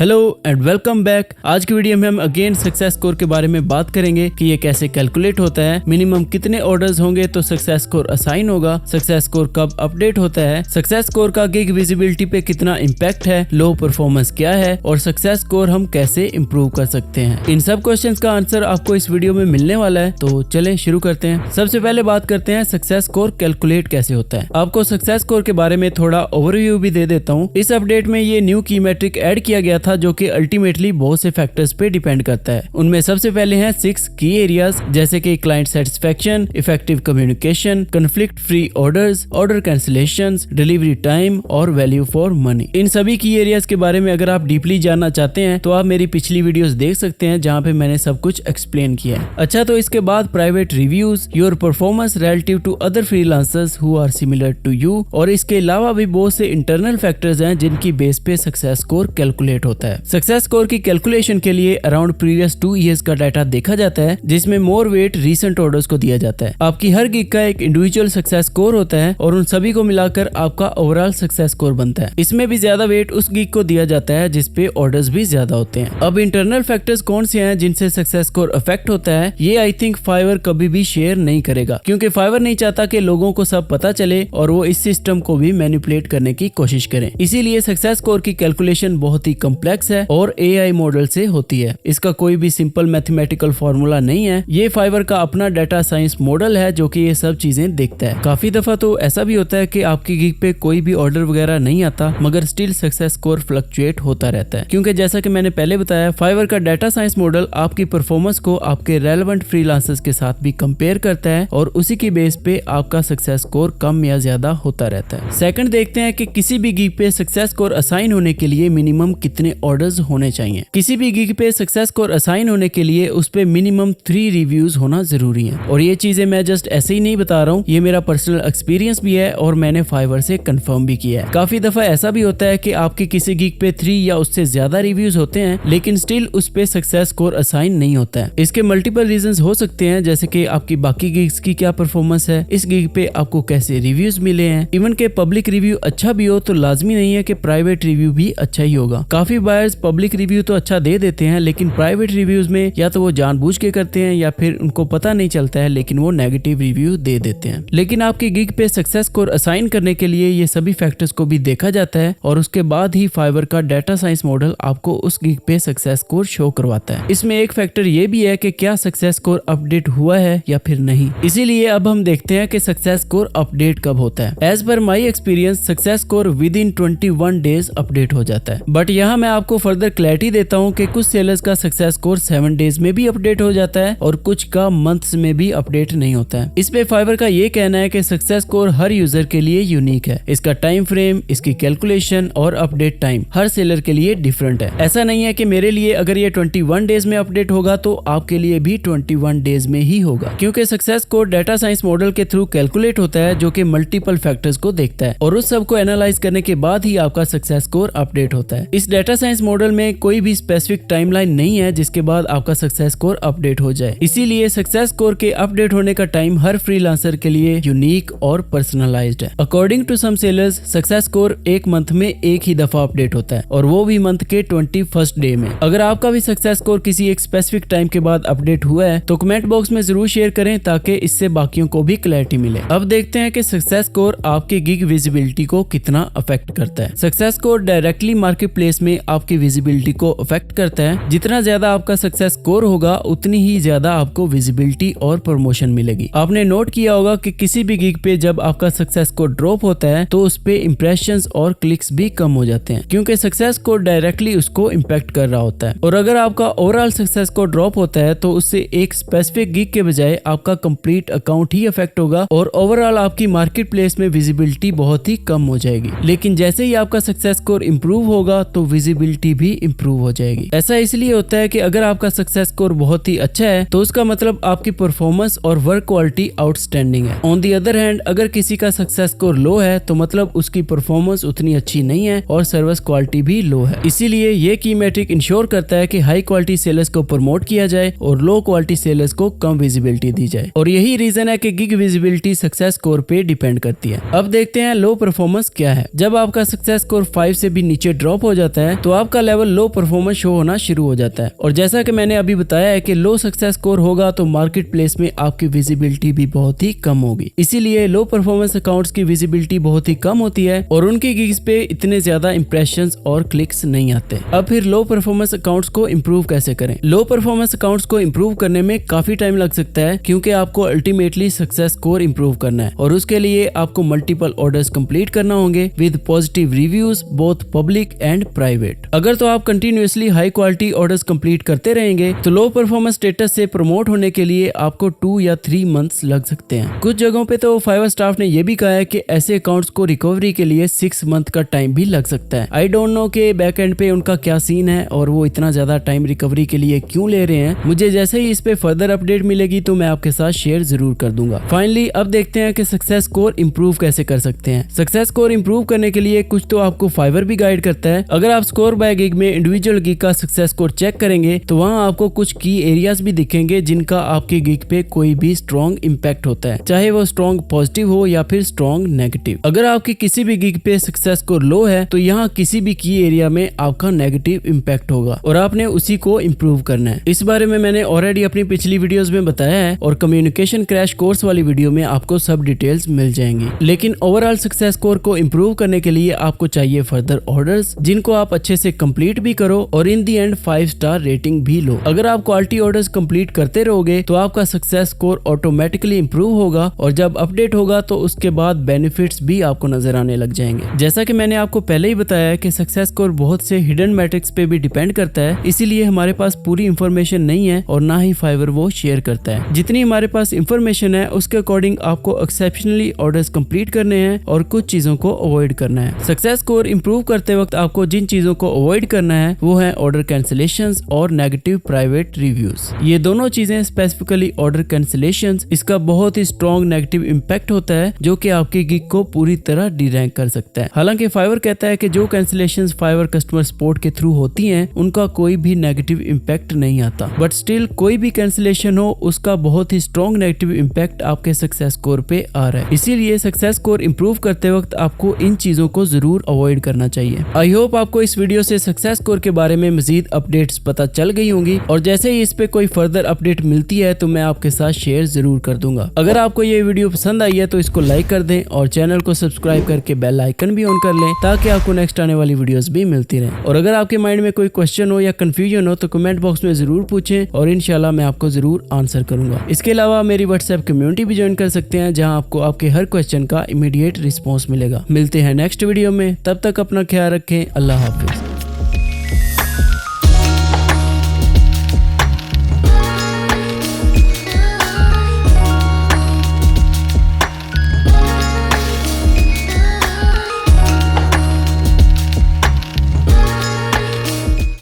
Hello and welcome back. आज की video में हम अगेन सक्सेस स्कोर के बारे में बात करेंगे कि ये कैसे कैलकुलेट होता है, मिनिमम कितने ऑर्डर्स होंगे तो सक्सेस स्कोर असाइन होगा, सक्सेस स्कोर कब अपडेट होता है, सक्सेस स्कोर का गिग विजिबिलिटी पे कितना इम्पैक्ट है, लो परफॉर्मेंस क्या है और सक्सेस स्कोर हम कैसे इम्प्रूव कर सकते हैं। इन सब क्वेश्चंस का आंसर आपको इस वीडियो में मिलने वाला है, तो चलें शुरू करते हैं। सबसे पहले बात करते हैं सक्सेस स्कोर कैलकुलेट कैसे होता है। आपको सक्सेस स्कोर के बारे में थोड़ा ओवरव्यू भी दे देता हूँ। इस अपडेट में ये न्यू की मैट्रिक ऐड किया गया था जो कि अल्टीमेटली बहुत से फैक्टर्स पे डिपेंड करता है। उनमें सबसे पहले हैं 6 की एरियाज, जैसे कि client satisfaction, effective communication, conflict free orders, order cancellations, delivery time और वैल्यू फॉर मनी। इन सभी की एरियाज के बारे में अगर आप डीपली जानना चाहते हैं तो आप मेरी पिछली वीडियोस देख सकते हैं जहाँ पे मैंने सब कुछ एक्सप्लेन किया है। अच्छा, तो इसके बाद private reviews, your performance relative to other freelancers who are similar to you, और इसके अलावा भी बहुत से इंटरनल फैक्टर्स हैं जिनकी बेस पे सक्सेस स्कोर कैलकुलेट होता है। सक्सेस स्कोर की कैलकुलेशन के लिए अराउंड प्रीवियस 2 इयर्स का डाटा देखा जाता है, जिसमें मोर वेट रीसेंट ऑर्डर्स को दिया जाता है। आपकी हर गिग का एक इंडिविजुअल सक्सेस स्कोर होता है और उन सभी को मिलाकर आपका ओवरऑल सक्सेस स्कोर बनता है। इसमें भी ज्यादा वेट उस गिग को दिया जाता है जिसपे ऑर्डर्स भी ज्यादा होते हैं। अब इंटरनल फैक्टर्स कौन से हैं जिनसे सक्सेस स्कोर अफेक्ट होता है, ये आई थिंक फाइवर कभी भी शेयर नहीं करेगा, क्योंकि फाइवर नहीं चाहता कि लोगों को सब पता चले और वो इस सिस्टम को भी मैनिपुलेट करने की कोशिश करें। इसीलिए सक्सेस स्कोर की कैलकुलेशन बहुत ही कॉम्प्लेक्स है और एआई मॉडल से होती है। इसका कोई भी सिंपल मैथमेटिकल फॉर्मूला नहीं है। ये फाइवर का अपना डाटा साइंस मॉडल है जो कि ये सब चीजें देखता है। काफी दफा तो ऐसा भी होता है कि आपकी गिग पे कोई भी ऑर्डर वगैरह नहीं आता मगर स्टिल सक्सेस स्कोर फ्लक्चुएट होता रहता है, क्योंकि जैसा कि मैंने पहले बताया, फाइवर का डाटा साइंस मॉडल आपकी परफॉर्मेंस को आपके रेलेवेंट फ्रीलांसर्स के साथ भी कंपेयर करता है और उसी की बेस पे आपका सक्सेस स्कोर कम या ज्यादा होता रहता है। सेकंड देखते हैं कि किसी भी गिग पे सक्सेस स्कोर असाइन होने के लिए मिनिमम कितने ऑर्डर्स होने चाहिए। किसी भी गिग पे सक्सेस स्कोर असाइन होने के लिए उस पे मिनिमम 3 रिव्यूज होना जरूरी है। और ये चीजें मैं जस्ट ऐसे ही नहीं बता रहा हूँ, ये मेरा पर्सनल एक्सपीरियंस भी है और मैंने फाइवर से कंफर्म भी किया है। काफी दफा ऐसा भी होता है कि आपकी किसी गिग पे 3 या उससे ज्यादा रिव्यूज होते हैं लेकिन स्टिल उस पे सक्सेस स्कोर असाइन नहीं होता है। इसके मल्टीपल रीजंस हो सकते हैं, जैसे कि आपकी बाकी गिग्स की क्या परफॉर्मेंस है, इस गिग पे आपको कैसे रिव्यूज मिले हैं। इवन के पब्लिक रिव्यू अच्छा भी हो तो लाजमी नहीं है कि प्राइवेट रिव्यू भी अच्छा ही होगा। काफी बायर्स पब्लिक रिव्यू तो अच्छा दे देते हैं लेकिन प्राइवेट रिव्यूज में या तो वो जानबूझ के करते हैं या फिर उनको पता नहीं चलता है लेकिन वो नेगेटिव रिव्यू दे देते हैं। लेकिन आपकी गिग पे सक्सेस स्कोर असाइन करने के लिए ये सभी फैक्टर्स को भी देखा जाता है और उसके बाद ही फाइवर का डाटा साइंस मॉडल आपको उस गिग पे सक्सेस स्कोर शो करवाता है। इसमें एक फैक्टर ये भी है कि क्या सक्सेस स्कोर अपडेट हुआ है या फिर नहीं। इसीलिए अब हम देखते हैं कि सक्सेस स्कोर अपडेट कब होता है। एज पर my experience success score within 21 days update हो जाता है। बट यहाँ मैं आपको फर्दर क्लैरिटी देता हूँ कि कुछ सेलर्स का सक्सेस स्कोर 7 डेज में भी अपडेट हो जाता है और कुछ का मंथ्स में भी अपडेट नहीं होता है। इस पे फाइवर का ये कहना है कि सक्सेस स्कोर हर यूजर के लिए यूनिक है। इसका टाइम फ्रेम, इसकी कैलकुलेशन और अपडेट टाइम हर सेलर के लिए डिफरेंट है। ऐसा नहीं है कि मेरे लिए अगर ये 21 डेज में अपडेट होगा तो आपके लिए भी 21 डेज में ही होगा, क्योंकि success score data science model के थ्रू कैलकुलेट होता है जो कि मल्टीपल फैक्टर्स को देखता है और उस सब को एनालाइज करने के बाद ही आपका सक्सेस स्कोर अपडेट होता है। इस डाटा साइंस मॉडल में कोई भी स्पेसिफिक टाइमलाइन नहीं है जिसके बाद आपका सक्सेस स्कोर अपडेट हो जाए। इसीलिए सक्सेस स्कोर के अपडेट होने का टाइम हर फ्रीलांसर के लिए यूनिक और पर्सनलाइज्ड है। According to some sellers success score एक मंथ में एक ही दफा अपडेट होता है और वो भी मंथ के 21st डे में। अगर आपका भी सक्सेस स्कोर किसी एक स्पेसिफिक टाइम के बाद अपडेट हुआ है तो कमेंट बॉक्स में जरूर शेयर करें ताकि इससे बाकियों को भी क्लैरिटी मिले। अब देखते हैं कि सक्सेस स्कोर आपके गिग विजिबिलिटी को कितना अफेक्ट करता है। Success score directly market place में आपकी विजिबिलिटी को अफेक्ट करता है। जितना ज्यादा आपका सक्सेस स्कोर होगा उतनी ही ज्यादा आपको विजिबिलिटी और प्रमोशन मिलेगी। आपने नोट किया होगा कि किसी भी गिग पे जब आपका सक्सेस स्कोर ड्रॉप होता है तो उस पे इंप्रेशंस और क्लिक्स भी कम हो जाते हैं, क्योंकि सक्सेस स्कोर डायरेक्टली उसको इम्पैक्ट कर रहा होता है। और अगर आपका ओवरऑल सक्सेस स्कोर ड्रॉप होता है तो उससे एक स्पेसिफिक गिग के बजाय आपका कंप्लीट अकाउंट ही अफेक्ट होगा और ओवरऑल आपकी मार्केट प्लेस में विजिबिलिटी बहुत ही कम हो जाएगी। लेकिन जैसे ही आपका सक्सेस स्कोर इंप्रूव होगा तो विजिबिलिटी भी इंप्रूव हो जाएगी। ऐसा इसलिए होता है कि अगर आपका सक्सेस स्कोर बहुत ही अच्छा है तो उसका मतलब आपकी परफॉर्मेंस और वर्क क्वालिटी आउटस्टैंडिंग है। ऑन दी अदर हैंड अगर किसी का सक्सेस स्कोर लो है तो मतलब उसकी परफॉर्मेंस उतनी अच्छी नहीं है और सर्विस क्वालिटी भी लो है। इसीलिए ये की मैट्रिक इंश्योर करता है कि हाई क्वालिटी सेलर्स को प्रमोट किया जाए और लो क्वालिटी सेलर्स को कम विजिबिलिटी दी जाए। और यही रीजन है कि गिग विजिबिलिटी सक्सेस स्कोर पे डिपेंड करती है। अब देखते हैं लो परफॉर्मेंस क्या है। जब आपका सक्सेस स्कोर 5 से भी नीचे ड्रॉप हो जाता है तो आपका लेवल लो परफॉर्मेंस शो होना शुरू हो जाता है। और जैसा कि मैंने अभी बताया है कि लो सक्सेस स्कोर होगा तो मार्केट प्लेस में आपकी विजिबिलिटी भी बहुत ही कम होगी। इसीलिए लो परफॉर्मेंस अकाउंट्स की विजिबिलिटी बहुत ही कम होती है और उनके गिग्स पे इतने ज्यादा इंप्रेशंस और क्लिक्स नहीं आते। अब फिर लो परफॉर्मेंस अकाउंट्स को इम्प्रूव कैसे करें? लो परफॉर्मेंस अकाउंट्स को इम्प्रूव करने में काफी टाइम लग सकता है, क्योंकि आपको अल्टीमेटली सक्सेस स्कोर इम्प्रूव करना है और उसके लिए आपको मल्टीपल ऑर्डर्स कंप्लीट करना होंगे with positive reviews both public and private. अगर तो आप continuously high quality orders complete करते रहेंगे तो लो परफॉर्मेंस स्टेटस से प्रमोट होने के लिए आपको 2 या 3 मंथ्स लग सकते हैं। कुछ जगहों पे तो फाइवर स्टाफ ने यह भी कहा है कि ऐसे अकाउंट्स को रिकवरी के लिए 6 मंथ का टाइम भी लग सकता है। आई डोंट नो कि बैक एंड पे उनका क्या सीन है और वो इतना ज्यादा टाइम रिकवरी के लिए क्यों ले रहे हैं। मुझे जैसे ही इस पे फर्दर अपडेट मिलेगी तो मैं आपके साथ शेयर जरूर कर दूंगा। फाइनली अब देखते हैं कि सक्सेस स्कोर इंप्रूव कैसे कर सकते हैं। सक्सेस स्कोर इंप्रूव करने के लिए कुछ तो आपको फाइवर भी गाइड करता है। अगर आप स्कोर बाय गिग में इंडिविजुअल गिग का सक्सेस स्कोर चेक करेंगे तो वहाँ आपको कुछ की एरियाज भी दिखेंगे जिनका आपके गिग पे कोई भी स्ट्रॉन्ग इम्पैक्ट होता है, चाहे वो स्ट्रॉन्ग पॉजिटिव हो या फिर स्ट्रॉन्ग नेगेटिव। अगर आपकी किसी भी गिग पे सक्सेस स्कोर लो है तो यहाँ किसी भी की एरिया में आपका नेगेटिव इम्पैक्ट होगा और आपने उसी को इम्प्रूव करना है। इस बारे में मैंने ऑलरेडी अपनी पिछली वीडियोस में बताया है और कम्युनिकेशन क्रैश कोर्स वाली वीडियो में आपको सब डिटेल्स मिल जाएंगी। लेकिन ओवरऑल सक्सेस स्कोर को इम्प्रूव करने के लिए आपको चाहिए फर्दर ऑर्डर्स जिनको आप अच्छे से कंप्लीट भी करो और इन दी एंड 5 स्टार रेटिंग भी लो। अगर आप क्वालिटी ऑर्डर्स कंप्लीट करते रहोगे तो आपका सक्सेस स्कोर ऑटोमेटिकली इंप्रूव होगा और जब अपडेट होगा तो उसके बाद बेनिफिट्स भी आपको नजर आने लग जाएंगे। जैसा कि मैंने आपको पहले ही बताया है कि सक्सेस स्कोर बहुत से हिडन मैट्रिक्स पे भी डिपेंड करता है, इसीलिए हमारे पास पूरी इंफॉर्मेशन नहीं है और ना ही फाइवर वो शेयर करता है। जितनी हमारे पास इंफॉर्मेशन है उसके अकॉर्डिंग आपको एक्सेप्शनली ऑर्डर्स कंप्लीट करने हैं और कुछ चीजों को अवॉइड करना है। सक्सेस स्कोर इंप्रूव करते वक्त आपको जिन चीजों को अवॉइड करना है वो है ऑर्डर कैंसिलेशंस और नेगेटिव प्राइवेट रिव्यूज। ये दोनों चीजें स्पेसिफिकली ऑर्डर कैंसिलेशंस, इसका बहुत ही स्ट्रॉन्ग नेगेटिव इम्पैक्ट होता है जो कि आपके गिग को पूरी तरह डिरैंक कर सकता है। हालांकि फाइवर कहता है कि जो कैंसिलेशंस फाइवर कस्टमर सपोर्ट के थ्रू होती हैं उनका कोई भी नेगेटिव इम्पैक्ट नहीं आता, बट स्टिल कोई भी कैंसिलेशन हो उसका बहुत ही स्ट्रॉन्ग नेगेटिव इम्पैक्ट आपके सक्सेस स्कोर पे आ रहा है। इसीलिए सक्सेस स्कोर इंप्रूव करते वक्त आपको इन चीजों को जरूर अवॉइड करना चाहिए। आई होप आपको इस वीडियो से सक्सेस स्कोर के बारे में मजीद अपडेट्स पता चल गई होंगी और जैसे ही इस पे कोई फर्दर अपडेट मिलती है तो मैं आपके साथ शेयर जरूर कर दूंगा। अगर आपको ये वीडियो पसंद आई है तो इसको लाइक कर दें और चैनल को सब्सक्राइब करके बेल आइकन भी ऑन कर लें ताकि आपको नेक्स्ट आने वाली वीडियोस भी मिलती रहें। और अगर आपके माइंड में कोई क्वेश्चन हो या कंफ्यूजन हो तो कमेंट बॉक्स में जरूर पूछें और इंशाल्लाह मैं आपको जरूर आंसर करूंगा। इसके अलावा मेरी व्हाट्सएप कम्युनिटी भी ज्वाइन कर सकते हैं जहां आपको आपके हर क्वेश्चन का इमीडिएट रिस्पॉन्स मिलेगा। मिलते हैं नेक्स्ट वीडियो में, तब तक अपना ख्याल रखें। अल्लाह हाफिज।